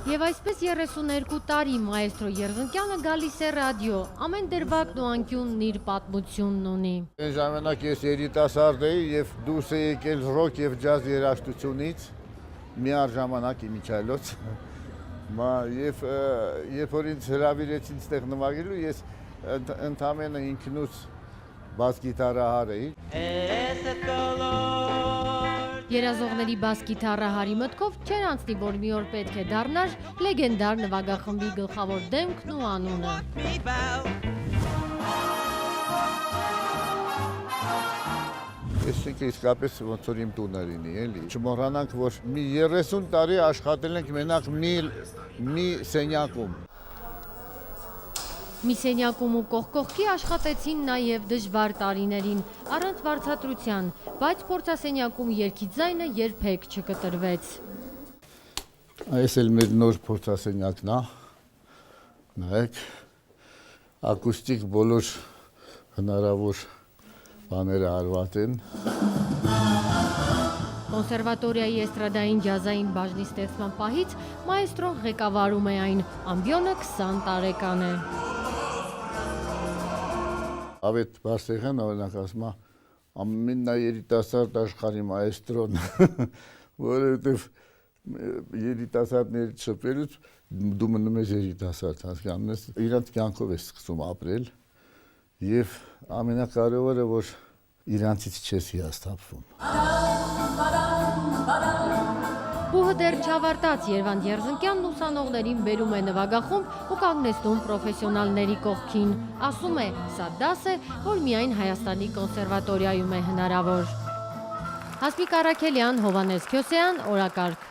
Եվ այսպես 32 տարի մայստրո Երզնկյանը գալիս է ռադիո, ամեն դրվագն ու անկյունն իր պատմությունն ունի։ Այն ժամանակ ես երիտասարդ էի եւ դուրս էի եկել ռոք եւ ջազ երաժշտությունից, միառժամանակ իմիջայլոց։ Եվ երբ որ ինձ հրավիրեցին ստեղ նվագելու, ես ընդամենը ինքնուց բաս գիտարահար էի։ Երազողների բաս գիտարահարի մտքով չէր անցնի, որ մի օր պետք է դառնար լեգենդար նվագախմբի գլխավոր դեմքն ու անունը։ Այսինքն իսկապես ոնց որ իմ տունը լինի, էլի։ Չմոռանանք, որ մի 30 տարի աշխատել ենք մենակ մի սենյակում։ Մի սենյակում ու կողքի աշխատեցին նաև դժվար տարիներին, առանց վարձատրության, բայց փորձասենյակում երգի ձայնը երբեք չկտրվեց։ Այս էլ մեր նոր փորձասենյակն է, նայեք, ակուստիկ բոլոր հնարավոր բաները արված են։ Կոնսերվատորիայի էստրադային ջազային բաժնի ստեղծման պահից մայստրոն ղեկավարում է այն, ամբիոնը 20 տարեկան է։ Ավետ Բարսեղյանը օրինակ ասում է ամենաերիտասարդ աշխարհի մայստրոն, որովհետև երիտասարդներից շփվելուց դու մնում ես երիտասարդ, հասկանում ես, իրանց կյանքով ես սկսում ապրել եւ ամենակարևորը որ իրանցից չես հիասթափվում։ Բուհը դեռ չավարտած Երվանդ Երզնկյանն ուսանողներին բերում է նվագախումբ ու կանգնեցնում պրոֆեսիոնալների կողքին, ասում է, սա դաս է, որ միայն Հայաստանի կոնսերվատորիայում է հնարավոր։ Հասմիկ Առաքելյան, Հովհաննես Քյոսեյան, օրակարգ։